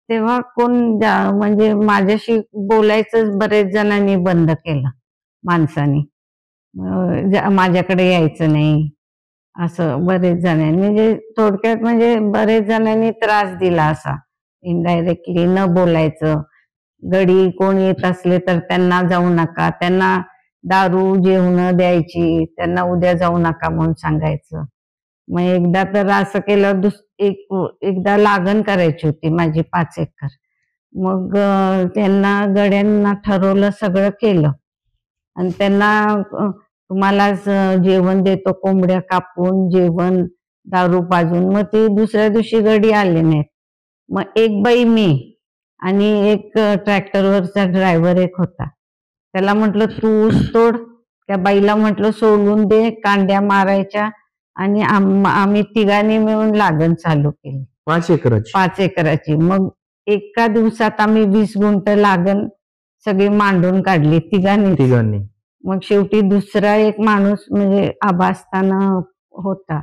तेव्हा म्हणजे माझ्याशी बोलायचं बरेच जणांनी बंद केलं, माणसांनी. माझ्याकडे यायचं नाही असं बरेच जणांनी, म्हणजे थोडक्यात म्हणजे बरेच जणांनी त्रास दिला असा इनडायरेक्टली. न बोलायचं, गडी कोण येत असले तर त्यांना जाऊ नका, त्यांना दारू जेवण द्यायची, त्यांना उद्या जाऊ नका म्हणून सांगायचं. मग एकदा तर असं केलं, एकदा लागण करायची होती माझी 5 एकर. मग त्यांना गड्यांना ठरवलं, सगळं केलं आणि त्यांना तुम्हाला जेवण देतो, कोंबड्या कापून, जेवण, दारू पाजून. मग ते दुसऱ्या दिवशी गडी आले नाहीत. मग एक बाई, मी आणि एक ट्रॅक्टरवरचा ड्रायव्हर एक होता. त्याला म्हटलं तू ऊस तोड, त्या बाईला म्हटलं सोडून दे, कांड्या मारायच्या, आणि आम्ही तिघांनी मिळून लागण चालू केली 5 एकराची. मग एका दिवसात आम्ही 20 गुंठ लागण सगळी मांडून काढली तिघांनी. मग शेवटी दुसरा एक माणूस म्हणजे आबा असताना होता,